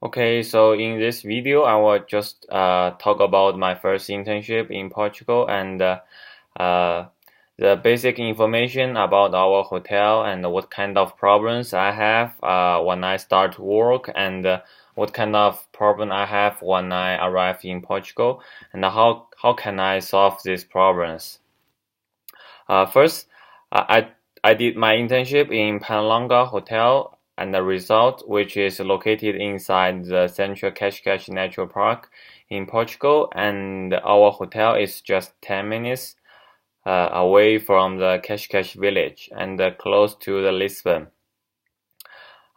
Okay, so in this video, I will just talk about my first internship in Portugal and uh, the basic information about our hotel and what kind of problems I have when I start work and what kind of problem I have when I arrive in Portugal and how can I solve these problems. First, I did my internship in Panlanga Hotel and the resort, which is located inside the Central Cascais Natural Park in Portugal, and our hotel is just 10 minutes away from the Cascais village and close to the Lisbon.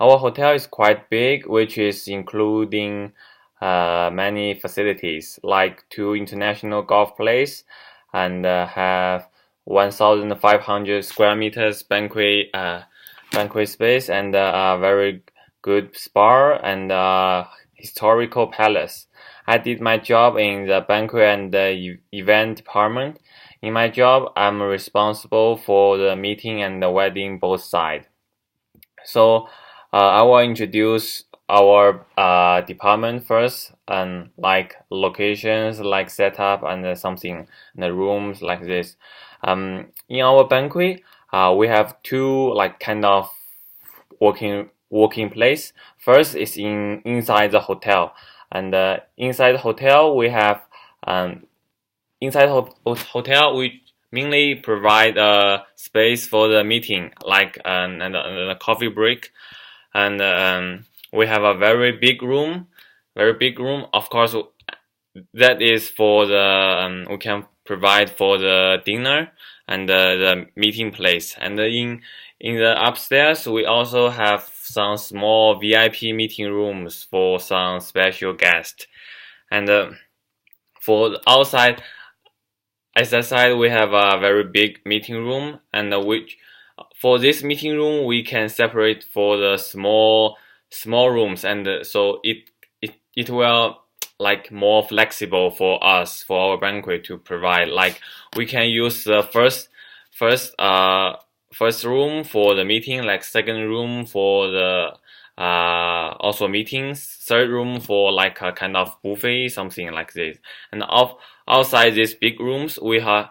Our hotel is quite big, which is including many facilities like two international golf plays and have 1,500 square meters banquet space and a very good spa and historical palace. I did my job in the banquet and the event department. In my job, I'm responsible for the meeting and the wedding both sides. So I will introduce our department first, and like locations, like setup, and something, and the rooms like this. In our banquet, we have two like kind of working place. First is inside the hotel, and inside the hotel we have um, inside hotel we mainly provide a space for the meeting, like and a coffee break, and we have a very big room. Of course, that is for the we can provide for the dinner and the meeting place. And in the upstairs, we also have some small VIP meeting rooms for some special guests. And for the outside, as I said, we have a very big meeting room, and which for this meeting room we can separate for the small rooms, and so it will like more flexible for us for our banquet to provide. Like we can use the first first room for the meeting, like second room for the also meetings, third room for like a kind of buffet, something like this. And outside these big rooms, we have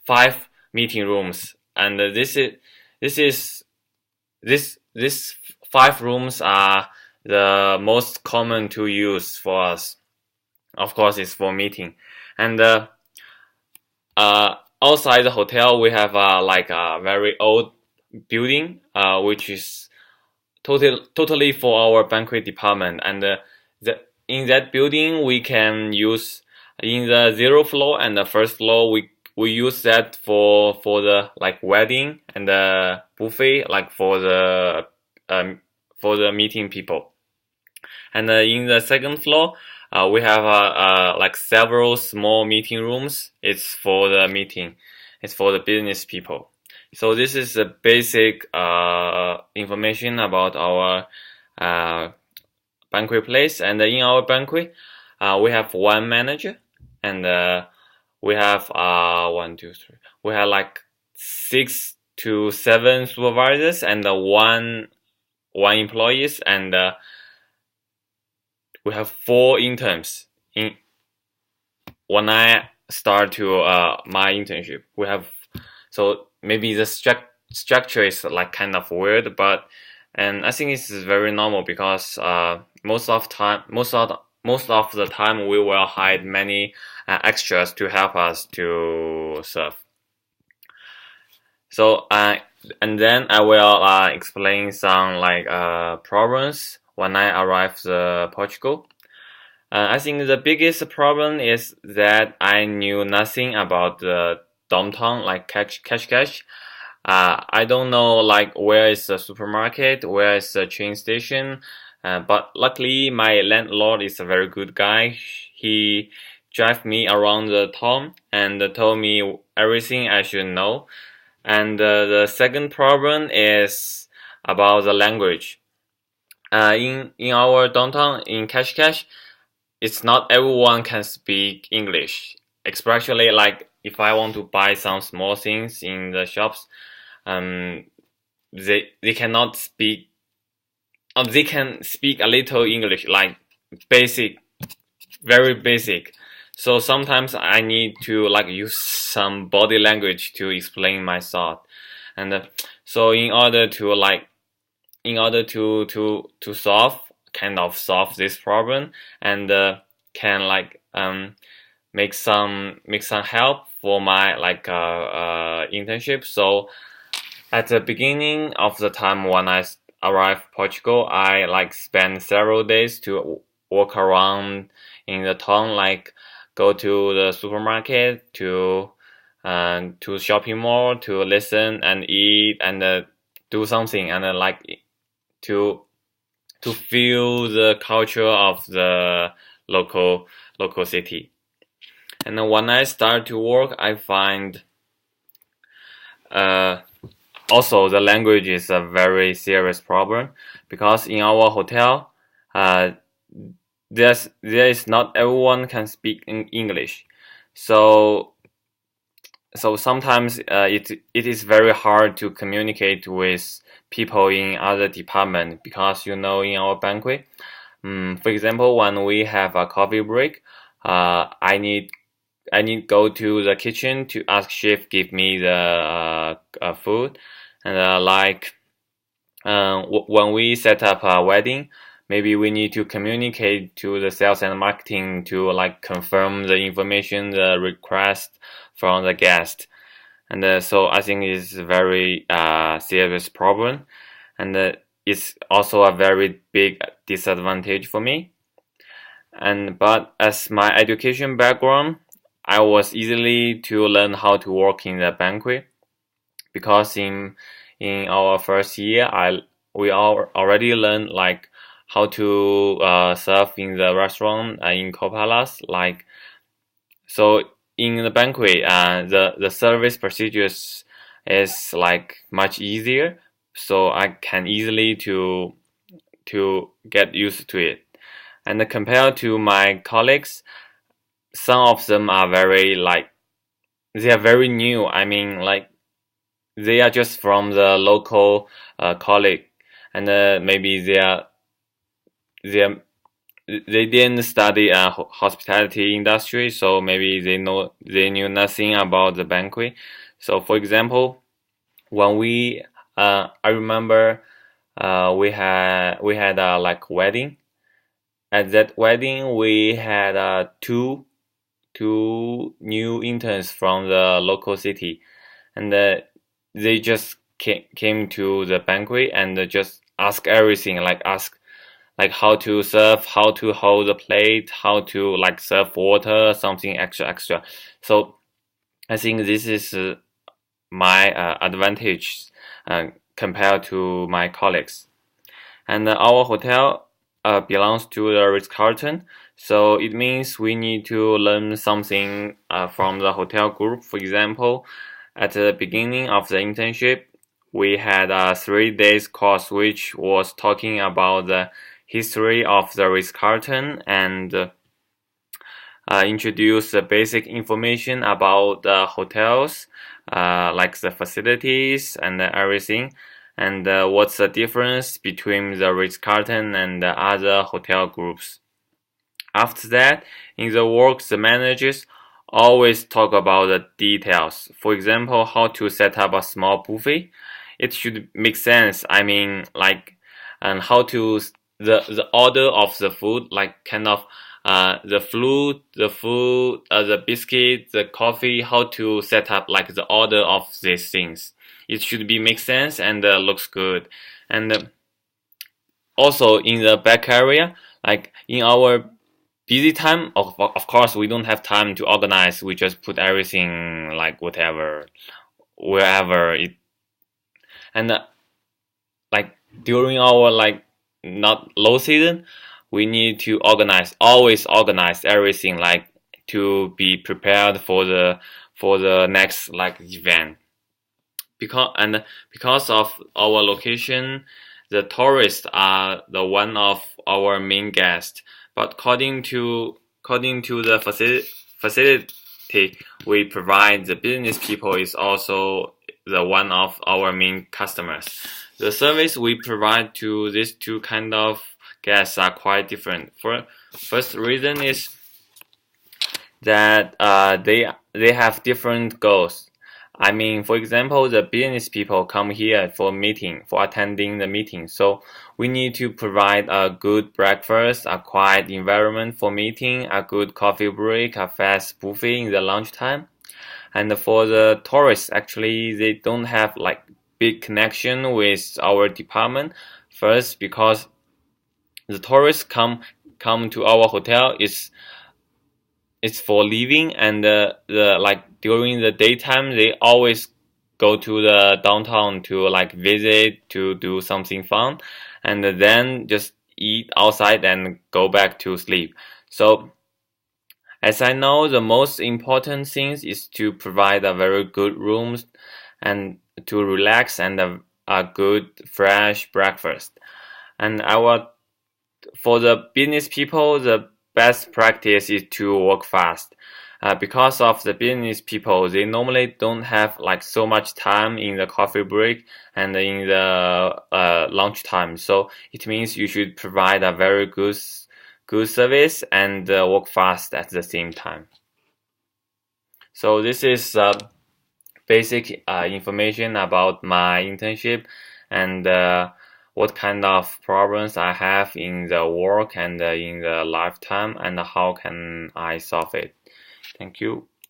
five meeting rooms, and this is this five rooms are the most common to use for us. Of course, it's for meeting, and outside the hotel we have like a very old building, which is totally for our banquet department, and in that building we can use in the zero floor and the first floor we use that for the like wedding and the buffet, like for the meeting people. And in the second floor, we have like several small meeting rooms. It's for the meeting. It's for the business people. So this is the basic information about our banquet place. And in our banquet, we have one manager, and we have one, two, three. We have like 6 to 7 supervisors and one employees, and we have 4 interns. In when I start to my internship, we have, so maybe the structure is like kind of weird, but and I think it's very normal because most of the time we will hire many extras to help us to serve. So and then I will explain some like problems when I arrived Portugal. I think the biggest problem is that I knew nothing about the downtown, like Cash. I don't know like where is the supermarket, where is the train station. But luckily, my landlord is a very good guy. He drive me around the town and told me everything I should know. And the second problem is about the language. In our downtown in Cash, it's not everyone can speak English. Especially like if I want to buy some small things in the shops, um, they cannot speak they can speak a little English, like basic, very basic. So sometimes I need to like use some body language to explain my thought, and so in order to solve this problem, and can like make some help for my internship. So at the beginning of the time when I arrived Portugal, I like spent several days to walk around in the town, like go to the supermarket, to shopping mall, to listen and eat and do something, and to to feel the culture of the local city. And then when I start to work, I find uh, also the language is a very serious problem, because in our hotel, uh, there is not everyone can speak in English, so sometimes it is very hard to communicate with people in other department, because in our banquet, for example, when we have a coffee break, I need go to the kitchen to ask chef give me the food, and when we set up a wedding, maybe we need to communicate to the sales and marketing to like confirm the information, the request from the guest, and so I think it's a very serious problem, and it's also a very big disadvantage for me. And but as my education background, I was easily to learn how to work in the banquet, because in our first year, we all already learned like how to serve in the restaurant in Copalas. Like so in the banquet, the service procedures is like much easier, so I can easily to get used to it. And compared to my colleagues, some of them are very like they are very new. I mean, like they are just from the local college, and maybe they are they didn't study hospitality industry, so maybe they knew nothing about the banquet. So, for example, when I remember we had a like wedding. At that wedding, we had two new interns from the local city, and they just came to the banquet and just ask everything, like ask like how to serve, how to hold the plate, how to like serve water, something extra. So I think this is my advantage compared to my colleagues. And our hotel belongs to the Ritz-Carlton, so it means we need to learn something from the hotel group. For example, at the beginning of the internship, we had a 3 days course which was talking about the history of the Ritz-Carlton, and introduce the basic information about the hotels, like the facilities and everything, and what's the difference between the Ritz-Carlton and the other hotel groups. After that, in the work, the managers always talk about the details. For example, how to set up a small buffet. It should make sense. I mean, like, and how to the order of the food, like kind of the food, the biscuit, the coffee, how to set up like the order of these things. It should be make sense and looks good. And also in the back area, like in our busy time, of course we don't have time to organize. We just put everything like whatever, wherever it, and like during our like not low season, we need to always organize everything, like to be prepared for the next like event. Because of our location, the tourists are the one of our main guests. But according to the facility we provide, the business people is also the one of our main customers. the service we provide to these two kind of guests are quite different. First reason is that they have different goals. I mean, for example, the business people come here for meeting, for attending the meeting. So we need to provide a good breakfast, a quiet environment for meeting, a good coffee break, a fast buffet in the lunchtime. And for the tourists, actually, they don't have like big connection with our department. First, because the tourists come to our hotel is it's for living, and the like during the daytime they always go to the downtown to like visit, to do something fun, and then just eat outside and go back to sleep. So as I know, the most important things is to provide a very good rooms and to relax, and a good fresh breakfast. And for the business people, the best practice is to work fast. Because of the business people, they normally don't have like so much time in the coffee break and in the lunch time. So it means you should provide a very good service and work fast at the same time. So this is basic information about my internship and what kind of problems I have in the work and in the lifetime, and how can I solve it. Thank you.